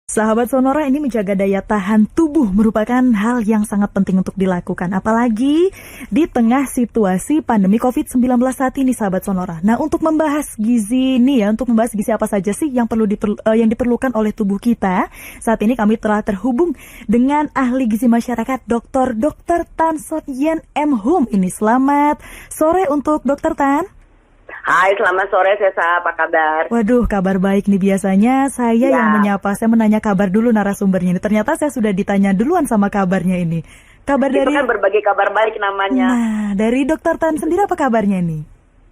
Sahabat Sonora, ini menjaga daya tahan tubuh merupakan hal yang sangat penting untuk dilakukan. Apalagi di tengah situasi pandemi COVID-19 saat ini, sahabat Sonora. Nah, untuk membahas gizi ini ya, untuk membahas gizi apa saja sih yang yang diperlukan oleh tubuh kita, saat ini kami telah terhubung dengan ahli gizi masyarakat Dr. Tan Sot Yen M. Hum. Ini selamat sore untuk Dr. Tan. Hai, selamat sore Sesa, apa kabar? Waduh, kabar baik nih. Biasanya saya yang menyapa, saya menanya kabar dulu narasumbernya ini. Ternyata saya sudah ditanya duluan sama kabarnya ini. Kabar itu dari... kan berbagi kabar baik namanya. Nah, dari Dr. Tan sendiri apa kabarnya nih?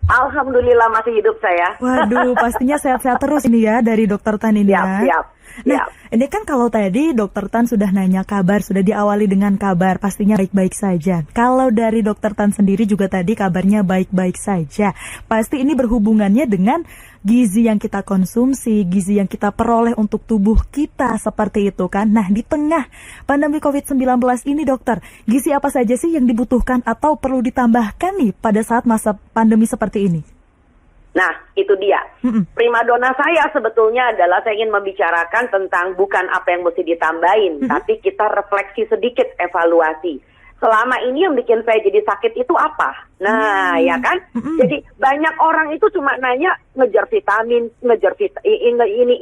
Alhamdulillah masih hidup saya. Waduh, pastinya sehat-sehat terus ini ya dari Dr. Tan ini ya. Siap. Nah, ini kan kalau tadi Dr. Tan sudah nanya kabar, sudah diawali dengan kabar, pastinya baik-baik saja. Kalau dari Dr. Tan sendiri juga tadi kabarnya baik-baik saja. Pasti ini berhubungannya dengan gizi yang kita konsumsi, gizi yang kita peroleh untuk tubuh kita, seperti itu kan. Nah, di tengah pandemi COVID-19 ini dokter, gizi apa saja sih yang dibutuhkan atau perlu ditambahkan nih pada saat masa pandemi seperti ini? Nah, itu dia. Primadona saya sebetulnya adalah saya ingin membicarakan tentang bukan apa yang mesti ditambahin, tapi kita refleksi sedikit, evaluasi. Selama ini yang bikin saya jadi sakit itu apa? Nah, ya kan? Jadi banyak orang itu cuma nanya ngejar vitamin, ini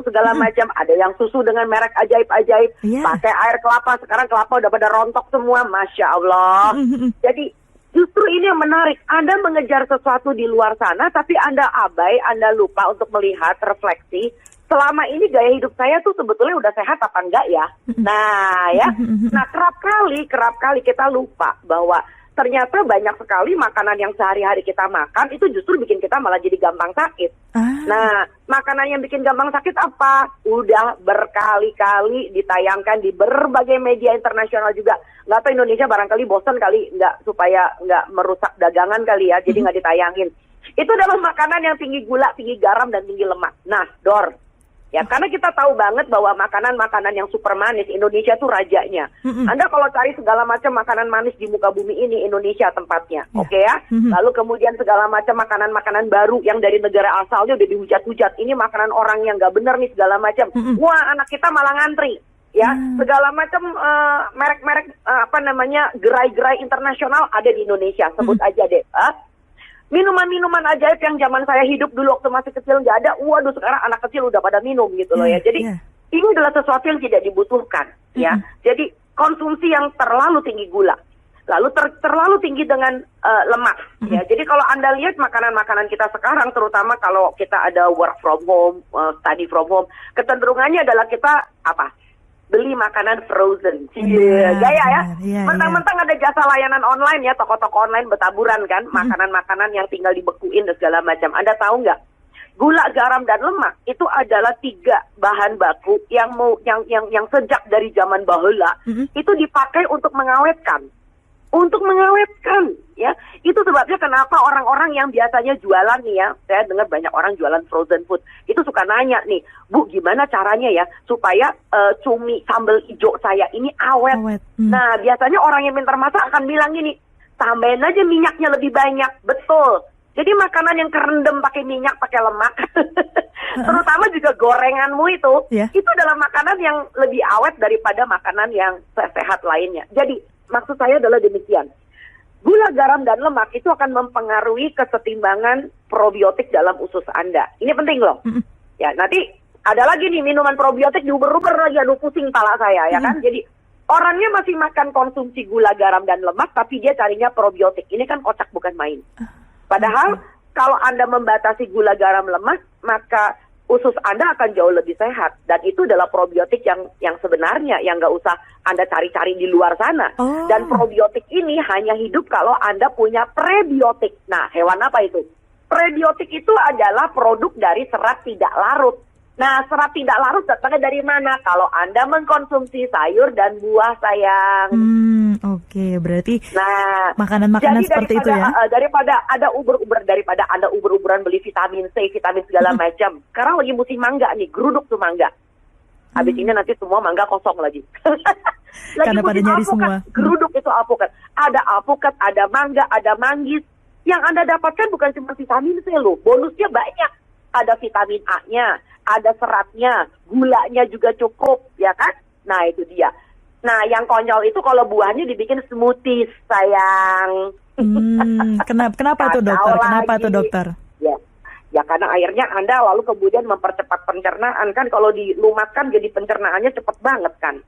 segala macam. Ada yang susu dengan merek ajaib-ajaib, pakai air kelapa. Sekarang kelapa udah pada rontok semua, Masya Allah. Jadi justru ini yang menarik. Anda mengejar sesuatu di luar sana, tapi Anda abai, Anda lupa untuk melihat, refleksi. Selama ini gaya hidup saya tuh sebetulnya udah sehat apa enggak ya? Nah ya, nah kerap kali kita lupa bahwa ternyata banyak sekali makanan yang sehari-hari kita makan itu justru bikin kita malah jadi gampang sakit. Nah, makanan yang bikin gampang sakit apa? Udah berkali-kali ditayangkan di berbagai media internasional juga. Nggak tahu Indonesia barangkali bosan kali supaya nggak merusak dagangan kali ya, jadi nggak ditayangin. Itu adalah makanan yang tinggi gula, tinggi garam, dan tinggi lemak. Nah, ya, karena kita tahu banget bahwa makanan-makanan yang super manis, Indonesia tuh rajanya. Anda kalau cari segala macam makanan manis di muka bumi ini, Indonesia tempatnya. Oke ya? Lalu kemudian segala macam makanan-makanan baru yang dari negara asalnya udah dihujat-hujat. Ini makanan orang yang nggak bener nih segala macam. Wah, anak kita malah ngantri. Ya, segala macam merek-merek gerai-gerai internasional ada di Indonesia. Sebut aja deh. Minuman-minuman ajaib yang zaman saya hidup dulu waktu masih kecil nggak ada. Waduh, sekarang anak kecil udah pada minum gitu loh ya. Jadi ini adalah sesuatu yang tidak dibutuhkan ya. Jadi konsumsi yang terlalu tinggi gula, lalu terlalu tinggi dengan lemak ya. Jadi kalau Anda lihat makanan-makanan kita sekarang, terutama kalau kita ada work from home, study from home, kecenderungannya adalah kita beli makanan frozen. Gaya ya. Mentang-mentang ada jasa layanan online ya, toko-toko online bertaburan kan, makanan-makanan yang tinggal dibekuin dan segala macam. Anda tahu nggak? Gula, garam, dan lemak itu adalah 3 bahan baku yang sejak dari zaman bahula itu dipakai untuk mengawetkan. Ya. Itu sebabnya kenapa orang-orang yang biasanya jualan nih ya, saya dengar banyak orang jualan frozen food, itu suka nanya nih, Bu, gimana caranya ya supaya cumi sambal hijau saya ini awet. Nah, biasanya orang yang pintar masak akan bilang gini, tambahin aja minyaknya lebih banyak. Betul. Jadi makanan yang kerendam pakai minyak, pakai lemak, terutama juga gorenganmu itu adalah makanan yang lebih awet daripada makanan yang sehat lainnya. Jadi maksud saya adalah demikian. Gula, garam, dan lemak itu akan mempengaruhi kesetimbangan probiotik dalam usus Anda. Ini penting loh. Ya, nanti ada lagi nih minuman probiotik diuber-uber lagi, aduh pusing pala saya ya kan. Jadi orangnya masih makan konsumsi gula, garam, dan lemak, tapi dia carinya probiotik. Ini kan kocak bukan main. Padahal kalau Anda membatasi gula, garam, lemak, maka usus Anda akan jauh lebih sehat. Dan itu adalah probiotik yang sebenarnya, yang nggak usah Anda cari-cari di luar sana. Dan probiotik ini hanya hidup kalau Anda punya prebiotik. Nah, hewan apa itu? Prebiotik itu adalah produk dari serat tidak larut. Nah, serat tidak larut datangnya dari mana? Kalau Anda mengkonsumsi sayur dan buah, sayang. Oke, berarti makanan-makanan seperti itu ya? Daripada Anda uber-uberan beli vitamin C, vitamin segala macam. Sekarang lagi musim mangga nih, geruduk tuh mangga. Habis ini nanti semua mangga kosong lagi. Karena pada nyari semua. Geruduk itu alpukat. Ada alpukat, ada mangga, ada manggis. Yang Anda dapatkan bukan cuma vitamin C loh, bonusnya banyak. Ada vitamin A-nya, ada seratnya, gulanya juga cukup, ya kan? Nah, itu dia. Nah, yang konyol itu kalau buahnya dibikin smoothies, sayang. Kenapa tuh dokter? Kenapa tuh dokter? Ya karena airnya Anda lalu kemudian mempercepat pencernaan kan, kalau dilumatkan jadi pencernaannya cepat banget kan.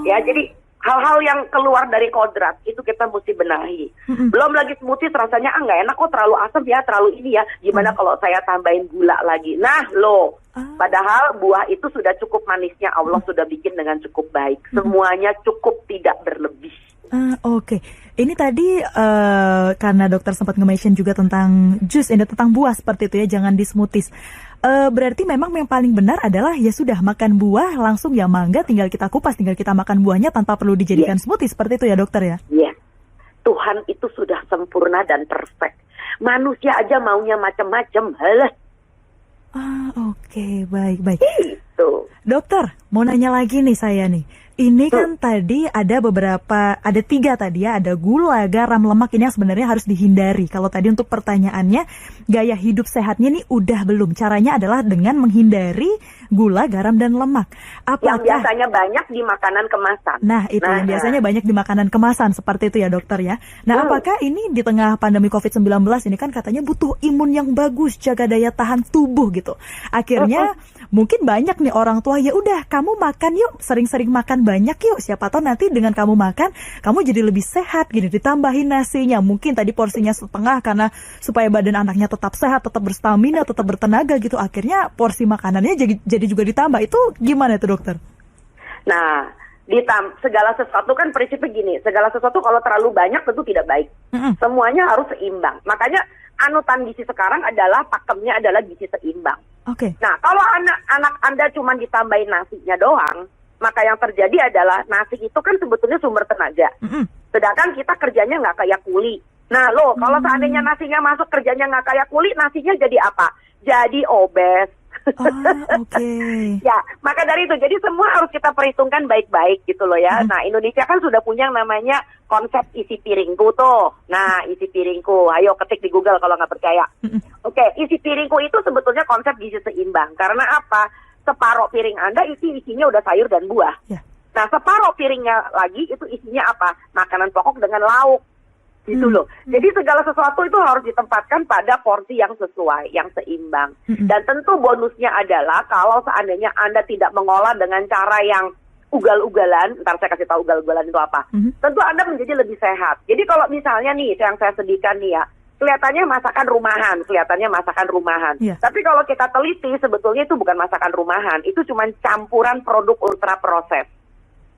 Ya, jadi hal-hal yang keluar dari kodrat itu kita mesti benahi. Belum lagi smoothies rasanya nggak enak kok, terlalu asam ya, terlalu ini ya. Gimana kalau saya tambahin gula lagi? Nah loh, padahal buah itu sudah cukup manisnya, Allah sudah bikin dengan cukup baik. Semuanya cukup, tidak berlebih. Oke. Ini tadi karena dokter sempat nge-mention juga tentang jus, ini tentang buah seperti itu ya, jangan di smoothies. Berarti memang yang paling benar adalah ya sudah makan buah langsung ya, mangga tinggal kita kupas, tinggal kita makan buahnya tanpa perlu dijadikan smoothie seperti itu ya dokter ya? Iya. Tuhan itu sudah sempurna dan perfect. Manusia aja maunya macam-macam. Halah. Oke, baik. Itu. Dokter, mau nanya lagi nih saya nih. Ini kan tadi ada 3 tadi ya, ada gula, garam, lemak, ini yang sebenarnya harus dihindari. Kalau tadi untuk pertanyaannya, gaya hidup sehatnya nih udah belum? Caranya adalah dengan menghindari gula, garam, dan lemak. Apakah yang biasanya banyak di makanan kemasan? Nah, itu yang biasanya banyak di makanan kemasan, seperti itu ya dokter ya. Nah, apakah ini di tengah pandemi COVID-19 ini kan katanya butuh imun yang bagus, jaga daya tahan tubuh gitu. Akhirnya mungkin banyak nih orang tua, ya udah kamu makan yuk, sering-sering makan banyak yuk, siapa tahu nanti dengan kamu makan kamu jadi lebih sehat gini, ditambahin nasinya, mungkin tadi porsinya setengah karena supaya badan anaknya tetap sehat, tetap berstamina, tetap bertenaga gitu, akhirnya porsi makanannya jadi juga ditambah. Itu gimana itu dokter? Nah, segala sesuatu kan prinsipnya gini, segala sesuatu kalau terlalu banyak tentu tidak baik. Semuanya harus seimbang. Makanya anutan gizi sekarang adalah pakemnya adalah gizi seimbang. Nah, kalau anak Anda cuma ditambahin nasinya doang, maka yang terjadi adalah nasi itu kan sebetulnya sumber tenaga. Sedangkan kita kerjanya nggak kayak kuli. Nah loh, kalau seandainya nasinya masuk kerjanya nggak kayak kuli, nasinya jadi apa? Jadi obes. Ya, maka dari itu, jadi semua harus kita perhitungkan baik-baik gitu loh ya. Nah, Indonesia kan sudah punya yang namanya konsep isi piringku tuh. Nah, isi piringku, ayo ketik di Google kalau nggak percaya. Isi piringku itu sebetulnya konsep gizi seimbang. Karena apa? Separuh piring Anda isinya udah sayur dan buah. Nah, separuh piringnya lagi itu isinya apa? Makanan pokok dengan lauk. Gitu loh. Jadi segala sesuatu itu harus ditempatkan pada porsi yang sesuai, yang seimbang. Dan tentu bonusnya adalah kalau seandainya Anda tidak mengolah dengan cara yang ugal-ugalan, ntar saya kasih tahu ugal-ugalan itu apa. Tentu Anda menjadi lebih sehat. Jadi kalau misalnya nih, yang saya sedihkan nih ya, kelihatannya masakan rumahan. Tapi kalau kita teliti, sebetulnya itu bukan masakan rumahan, itu cuma campuran produk ultra proses.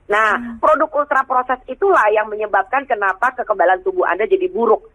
Nah, produk ultra proses itulah yang menyebabkan kenapa kekebalan tubuh Anda jadi buruk.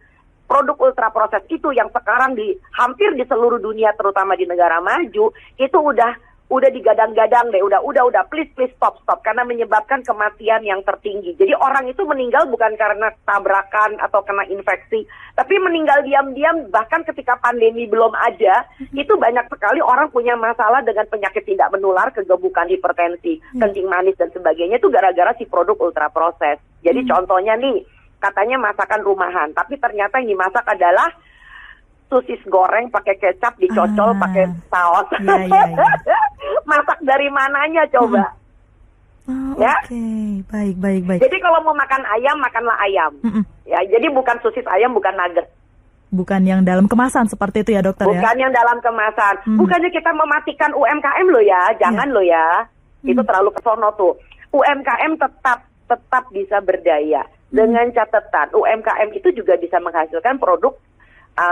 Produk ultra proses itu yang sekarang hampir di seluruh dunia, terutama di negara maju, itu udah digadang-gadang deh, udah please stop karena menyebabkan kematian yang tertinggi. Jadi orang itu meninggal bukan karena tabrakan atau kena infeksi, tapi meninggal diam-diam. Bahkan ketika pandemi belum ada, itu banyak sekali orang punya masalah dengan penyakit tidak menular, kegemukan, hipertensi, kencing manis dan sebagainya, itu gara-gara si produk ultra proses. Jadi contohnya nih, katanya masakan rumahan, tapi ternyata yang dimasak adalah sosis goreng pakai kecap dicocol pakai saus. Masak dari mananya coba? Baik. Jadi kalau mau makan ayam, makanlah ayam. Ya, jadi bukan sosis ayam, bukan nugget. Bukan yang dalam kemasan seperti itu ya dokter ya? Bukan yang dalam kemasan. Bukannya kita mematikan UMKM loh ya, jangan loh ya. Itu terlalu kesono tuh. UMKM tetap bisa berdaya. Dengan catatan UMKM itu juga bisa menghasilkan produk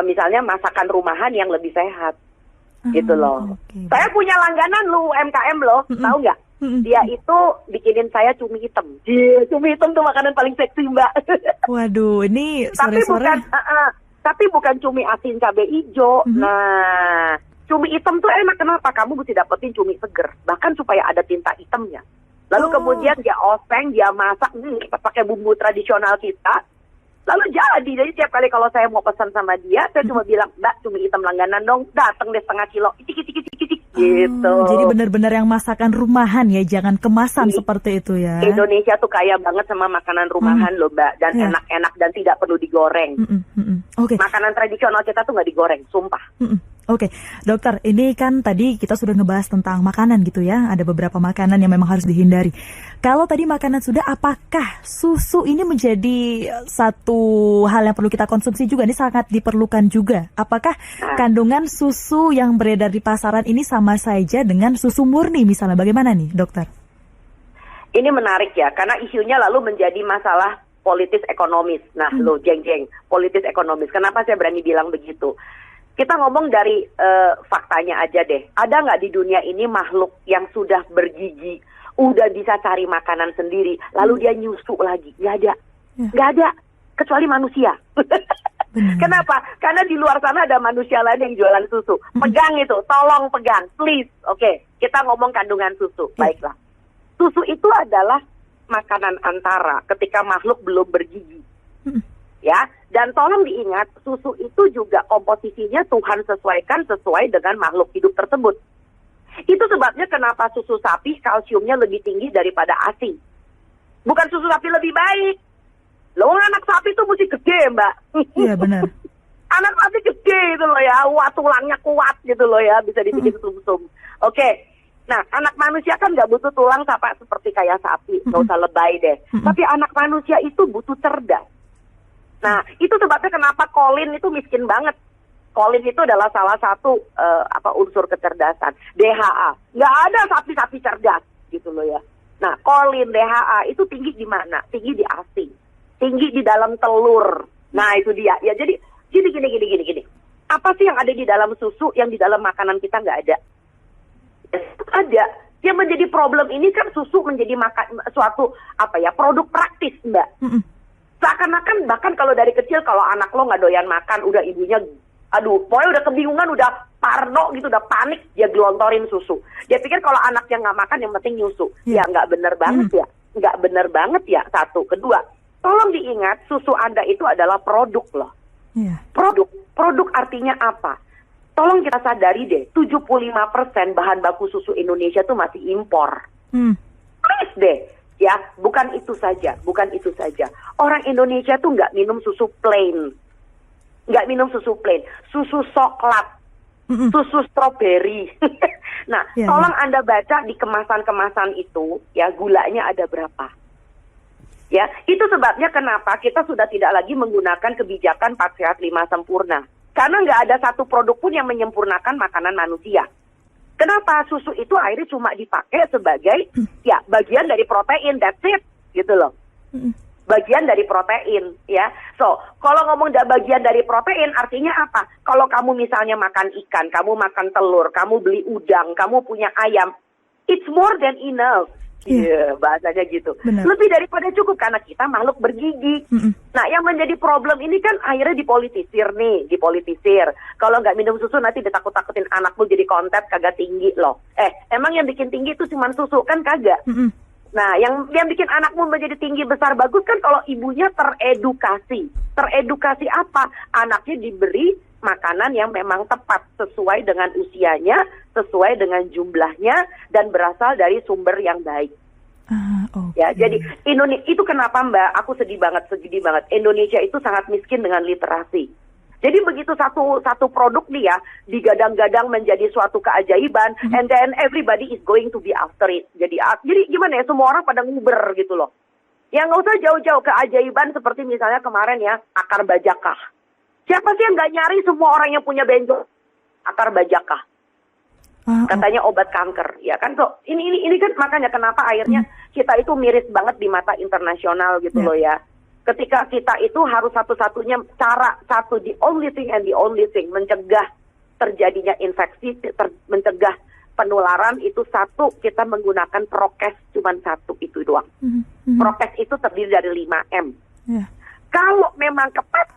misalnya masakan rumahan yang lebih sehat, gitu loh. Saya punya langganan lu UMKM loh, tahu nggak? Dia itu bikinin saya cumi hitam. Cumi hitam tuh makanan paling seksi, Mbak. Waduh, ini sore-sore. Tapi bukan cumi asin cabai hijau. Nah, cumi hitam tuh enak kenapa? Kamu mesti dapetin cumi seger, bahkan supaya ada tinta hitamnya. Lalu kemudian dia oseng, dia masak, pakai bumbu tradisional kita. Lalu jadi tiap kali kalau saya mau pesan sama dia, saya cuma bilang, Mbak, cumi hitam langganan dong, datang deh setengah kilo, cik, gitu. Jadi benar-benar yang masakan rumahan ya, jangan kemasan seperti itu ya. Indonesia tuh kaya banget sama makanan rumahan loh, Mbak, dan enak-enak dan tidak perlu digoreng. Makanan tradisional kita tuh nggak digoreng, sumpah. Oke, dokter, ini kan tadi kita sudah ngebahas tentang makanan gitu ya. Ada beberapa makanan yang memang harus dihindari. Kalau tadi makanan sudah, apakah susu ini menjadi satu hal yang perlu kita konsumsi juga? Ini sangat diperlukan juga. Apakah kandungan susu yang beredar di pasaran ini sama saja dengan susu murni misalnya? Bagaimana nih, dokter? Ini menarik ya, karena isunya lalu menjadi masalah politis ekonomis. Nah, lo jeng-jeng, politis ekonomis. Kenapa saya berani bilang begitu? Kita ngomong dari faktanya aja deh. Ada nggak di dunia ini makhluk yang sudah bergigi, udah bisa cari makanan sendiri, lalu dia nyusu lagi? Nggak ada. Nggak ada. Kecuali manusia. Kenapa? Karena di luar sana ada manusia lain yang jualan susu. Pegang itu, tolong pegang, please. Oke, kita ngomong kandungan susu. Baiklah. Susu itu adalah makanan antara ketika makhluk belum bergigi. Ya, dan tolong diingat, susu itu juga komposisinya Tuhan sesuaikan sesuai dengan makhluk hidup tersebut. Itu sebabnya kenapa susu sapi kalsiumnya lebih tinggi daripada ASI. Bukan susu sapi lebih baik. Loh, anak sapi itu mesti gede, Mbak. Iya, benar. Anak sapi gede gitu loh ya, wah tulangnya kuat gitu loh ya, bisa dibikin sum-sum. Oke. Nah, anak manusia kan nggak butuh tulang seperti kayak sapi, nggak usah lebay deh. Tapi anak manusia itu butuh cerdas. Nah, itu sebabnya kenapa Colin itu miskin banget. Colin itu adalah salah satu unsur kecerdasan. DHA. Nggak ada sapi-sapi cerdas gitu loh ya. Nah, Colin, DHA itu tinggi di mana? Tinggi di ASI. Tinggi di dalam telur. Nah, itu dia. Ya, jadi gini. Apa sih yang ada di dalam susu yang di dalam makanan kita nggak ada? Ada. Yang menjadi problem ini kan susu menjadi suatu produk praktis, Mbak. Seakan-akan bahkan kalau dari kecil kalau anak lo nggak doyan makan, udah ibunya, pokoknya udah kebingungan, udah parno gitu, udah panik, dia gelontorin susu. Dia pikir kalau anaknya nggak makan yang penting nyusu. Ya nggak bener banget ya, nggak bener banget ya. Satu, kedua, tolong diingat susu Anda itu adalah produk loh. Produk artinya apa? Tolong kita sadari deh, 75% bahan baku susu Indonesia tuh masih impor. Please deh. Ya, bukan itu saja. Orang Indonesia tuh nggak minum susu plain. Susu coklat, susu stroberi. Nah, tolong Anda baca di kemasan-kemasan itu, ya gulanya ada berapa. Ya, itu sebabnya kenapa kita sudah tidak lagi menggunakan kebijakan 4 sehat 5 sempurna. Karena nggak ada satu produk pun yang menyempurnakan makanan manusia. Kenapa? Susu itu akhirnya cuma dipakai sebagai bagian dari protein, that's it, gitu loh. Bagian dari protein, ya. So, kalau ngomong bagian dari protein, artinya apa? Kalau kamu misalnya makan ikan, kamu makan telur, kamu beli udang, kamu punya ayam, it's more than enough. Iya, bahasanya gitu. Benar. Lebih daripada cukup karena kita makhluk bergigi. Nah, yang menjadi problem ini kan akhirnya dipolitisir. Kalau nggak minum susu nanti ditakut-takutin anakmu jadi konten kagak tinggi loh. Emang yang bikin tinggi itu cuma susu kan kagak? Nah, yang bikin anakmu menjadi tinggi besar bagus kan kalau ibunya teredukasi. Teredukasi apa? Anaknya diberi makanan yang memang tepat sesuai dengan usianya, sesuai dengan jumlahnya, dan berasal dari sumber yang baik. Ya, jadi itu kenapa Mbak, aku sedih banget. Indonesia itu sangat miskin dengan literasi. Jadi begitu satu produk nih ya digadang-gadang menjadi suatu keajaiban, and then everybody is going to be after it. Jadi gimana ya, semua orang pada nguber gitu loh. Ya nggak usah jauh-jauh keajaiban seperti misalnya kemarin ya akar bajakah. Siapa sih yang nggak nyari semua orang yang punya benjol akar bajakah? Katanya obat kanker, ya kan? So ini kan makanya kenapa akhirnya kita itu miris banget di mata internasional gitu loh ya. Ketika kita itu harus satu-satunya cara, the only thing mencegah terjadinya infeksi, mencegah penularan itu satu, kita menggunakan prokes cuman satu itu doang. Prokes itu terdiri dari 5M. Kalau memang kepepet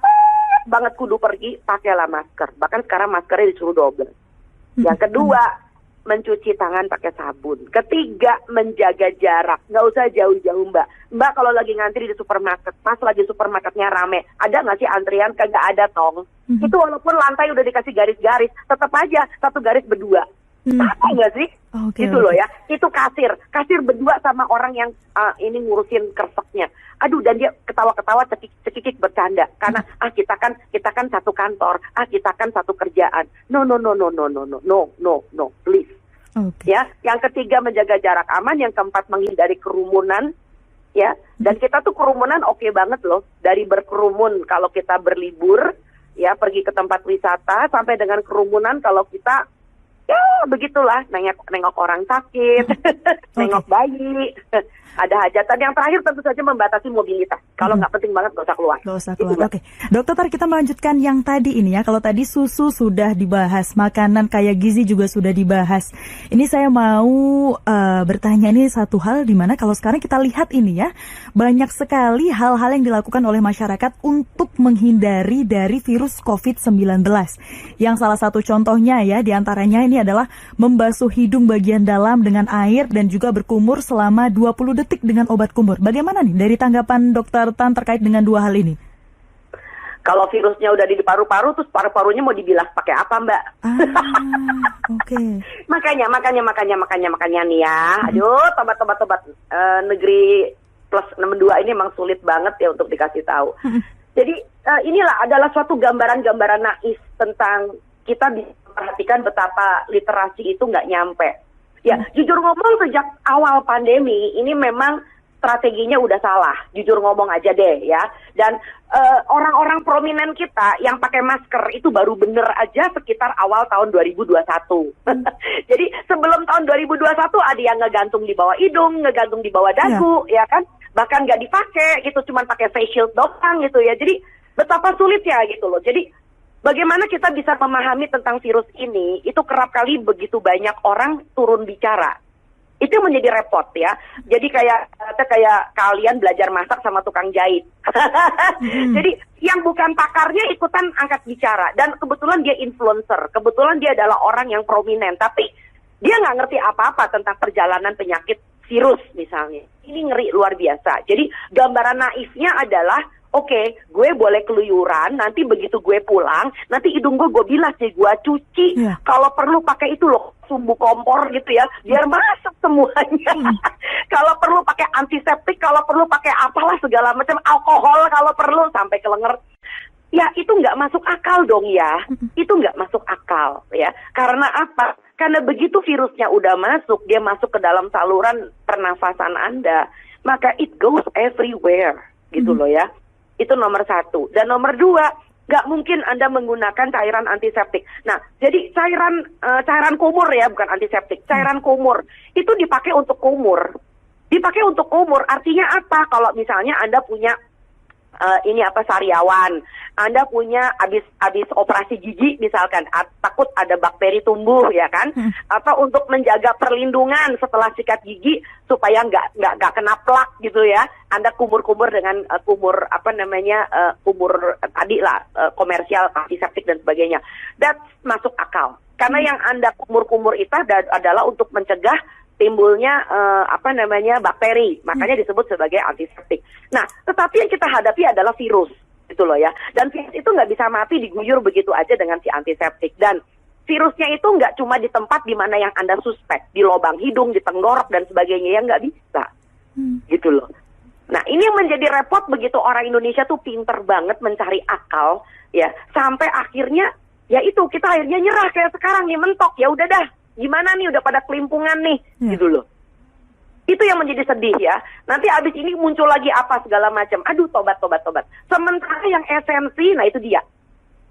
banget kudu pergi, pakailah masker. Bahkan sekarang maskernya disuruh double. Yang kedua, mencuci tangan pakai sabun. Ketiga, menjaga jarak. Nggak usah jauh-jauh, Mbak. Mbak kalau lagi ngantri di supermarket, pas lagi supermarketnya rame, ada nggak sih antrian? Kagak ada, tong. Itu walaupun lantai udah dikasih garis-garis, tetap aja satu garis berdua. Apa nggak sih? Gitu loh ya. Itu kasir berdua sama orang yang ini ngurusin kerseknya. Aduh, dan dia ketawa-ketawa cekik bercanda karena kita kita kan satu kantor, kita kan satu kerjaan. No, please. Okay. Ya, yang ketiga menjaga jarak aman, yang keempat menghindari kerumunan. Ya, dan kita tuh kerumunan oke banget loh, dari berkerumun kalau kita berlibur, ya pergi ke tempat wisata, sampai dengan kerumunan kalau kita ya begitulah nengok orang sakit, nengok bayi, ada hajatan. Yang terakhir tentu saja membatasi mobilitas. Kalau nggak penting banget nggak usah keluar. Nggak usah keluar. Oke, dokter, tadi kita melanjutkan yang tadi ini ya. Kalau tadi susu sudah dibahas, makanan kaya gizi juga sudah dibahas. Ini saya mau bertanya, ini satu hal di mana kalau sekarang kita lihat ini ya, banyak sekali hal-hal yang dilakukan oleh masyarakat untuk menghindari dari virus COVID-19. Yang salah satu contohnya ya, diantaranya ini adalah membasuh hidung bagian dalam dengan air dan juga berkumur selama 20 detik dengan obat kumur. Bagaimana nih dari tanggapan Dokter Tan terkait dengan dua hal ini? Kalau virusnya udah di paru-paru, terus paru-parunya mau dibilas pakai apa, Mbak? Oke. Makanya nih ya. Aduh, tobat. Negeri plus 62 ini emang sulit banget ya untuk dikasih tahu. Jadi inilah adalah suatu gambaran-gambaran naif tentang kita bisa perhatikan betapa literasi itu nggak nyampe. Ya, jujur ngomong sejak awal pandemi ini memang strateginya udah salah. Jujur ngomong aja deh ya. Dan orang-orang prominen kita yang pakai masker itu baru bener aja sekitar awal tahun 2021. Jadi sebelum tahun 2021 ada yang ngegantung di bawah hidung, ngegantung di bawah dagu, ya kan? Bahkan nggak dipakai gitu, cuma pakai face shield doang gitu ya. Jadi betapa sulit ya gitu loh. Jadi bagaimana kita bisa memahami tentang virus ini, itu kerap kali begitu banyak orang turun bicara. Itu menjadi repot ya. Jadi kayak kalian belajar masak sama tukang jahit. Jadi yang bukan pakarnya ikutan angkat bicara. Dan kebetulan dia influencer. Kebetulan dia adalah orang yang prominent. Tapi dia nggak ngerti apa-apa tentang perjalanan penyakit virus misalnya. Ini ngeri luar biasa. Jadi gambaran naifnya adalah, oke, gue boleh keluyuran, nanti begitu gue pulang, nanti hidung gue bilas deh, gue cuci. Kalau perlu pakai itu loh, sumbu kompor gitu ya, biar masuk semuanya. Kalau perlu pakai antiseptik, kalau perlu pakai apalah segala macam, alkohol kalau perlu, sampai ke lenger. Ya, itu nggak masuk akal dong ya. Itu nggak masuk akal ya. Karena apa? Karena begitu virusnya udah masuk, dia masuk ke dalam saluran pernafasan Anda, maka it goes everywhere gitu loh ya. Itu nomor satu. Dan nomor dua, nggak mungkin Anda menggunakan cairan antiseptik. Nah, jadi cairan kumur ya, bukan antiseptik. Cairan kumur itu dipakai untuk kumur. Dipakai untuk kumur, artinya apa? Kalau misalnya Anda punya sariawan, Anda punya habis operasi gigi misalkan, takut ada bakteri tumbuh ya kan, atau untuk menjaga perlindungan setelah sikat gigi supaya nggak kena plak gitu ya, Anda kumur-kumur dengan kumur tadi lah, komersial antiseptik dan sebagainya. That's masuk akal karena yang Anda kumur-kumur itu adalah untuk mencegah timbulnya bakteri, makanya disebut sebagai antiseptik. Nah, tetapi yang kita hadapi adalah virus, gitu loh ya. Dan virus itu nggak bisa mati diguyur begitu aja dengan si antiseptik. Dan virusnya itu nggak cuma di tempat di mana yang Anda suspek, di lubang hidung, di tenggorok dan sebagainya, yang nggak bisa, gitu loh. Nah, ini yang menjadi repot begitu orang Indonesia tuh pinter banget mencari akal, ya, sampai akhirnya, ya itu kita akhirnya nyerah kayak sekarang nih, mentok, ya udah dah. Gimana nih, udah pada kelimpungan nih, gitu loh. Itu yang menjadi sedih ya. Nanti abis ini muncul lagi apa segala macam. Aduh, tobat. Sementara yang esensi, nah itu dia.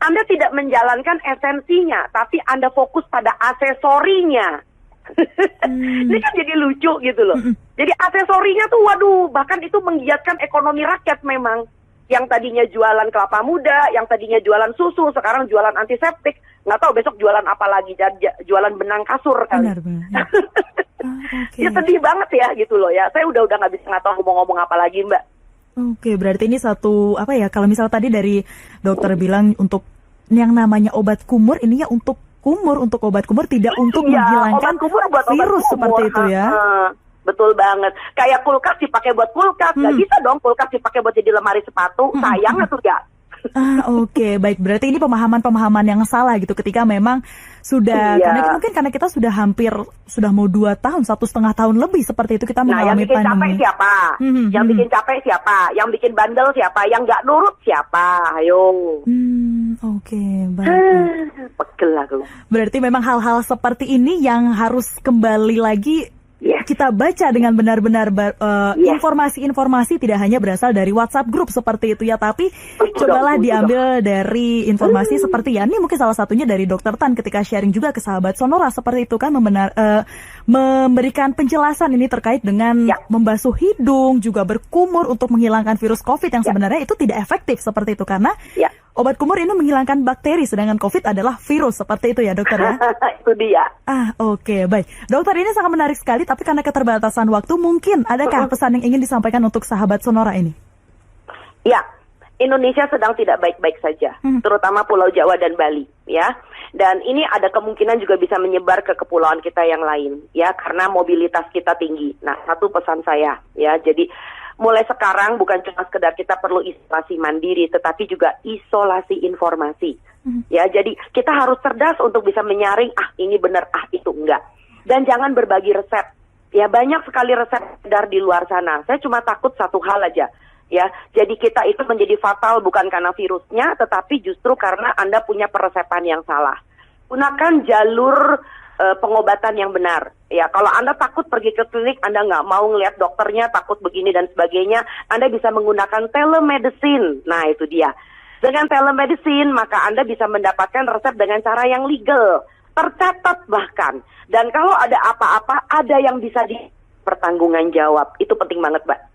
Anda tidak menjalankan esensinya, tapi Anda fokus pada aksesorinya. Ini kan jadi lucu gitu loh. Jadi aksesorinya tuh, waduh, bahkan itu menggiatkan ekonomi rakyat memang. Yang tadinya jualan kelapa muda, yang tadinya jualan susu, sekarang jualan antiseptik. Nggak tahu besok jualan apa lagi, jualan benang kasur kali. Benar. Ya. Okay. Ya sedih banget ya gitu loh ya. Saya udah nggak bisa nggak tahu ngomong apa lagi, Mbak. Oke, berarti ini satu kalau misal tadi dari dokter bilang untuk yang namanya obat kumur, ini ya untuk kumur, untuk obat kumur, tidak untuk menghilangkan virus seperti itu ya. Betul banget. Kayak kulkas dipakai buat kulkas, nggak bisa dong kulkas dipakai buat jadi lemari sepatu. Sayang atau ya? Oke, baik. Berarti ini pemahaman yang salah gitu ketika memang sudah, karena kita sudah mau 2 tahun, 1,5 tahun lebih seperti itu kita mengalami pandemi. Yang bikin capek siapa? Yang bikin capek siapa? Yang bikin bandel siapa? Yang nggak nurut siapa? Ayo. Oke, baik. Pegel aku. Berarti memang hal-hal seperti ini yang harus kembali lagi kita baca dengan benar-benar informasi-informasi tidak hanya berasal dari WhatsApp grup seperti itu ya, tapi cobalah diambil dari informasi seperti ya. Ini mungkin salah satunya dari Dokter Tan ketika sharing juga ke sahabat Sonora seperti itu kan, memberikan penjelasan ini terkait dengan membasuh hidung, juga berkumur untuk menghilangkan virus COVID yang sebenarnya itu tidak efektif seperti itu karena obat kumur ini menghilangkan bakteri, sedangkan COVID adalah virus, seperti itu ya dokter ya? Itu dia. Oke, baik. Dokter, ini sangat menarik sekali, tapi karena keterbatasan waktu, mungkin adakah pesan yang ingin disampaikan untuk sahabat Sonora ini? Ya, Indonesia sedang tidak baik-baik saja, terutama Pulau Jawa dan Bali, ya. Dan ini ada kemungkinan juga bisa menyebar ke kepulauan kita yang lain, ya, karena mobilitas kita tinggi. Nah, satu pesan saya, ya, jadi mulai sekarang bukan cuma sekedar kita perlu isolasi mandiri, tetapi juga isolasi informasi. Ya, jadi kita harus cerdas untuk bisa menyaring, ini benar, itu enggak. Dan jangan berbagi resep. Ya, banyak sekali resep beredar di luar sana. Saya cuma takut satu hal aja. Ya, jadi kita itu menjadi fatal bukan karena virusnya, tetapi justru karena Anda punya peresepan yang salah. Gunakan jalur pengobatan yang benar. Ya, kalau Anda takut pergi ke klinik, Anda nggak mau ngelihat dokternya, takut begini dan sebagainya, Anda bisa menggunakan telemedicine. Nah, itu dia. Dengan telemedicine, maka Anda bisa mendapatkan resep dengan cara yang legal, tercatat bahkan. Dan kalau ada apa-apa, ada yang bisa dipertanggungan jawab. Itu penting banget, Mbak.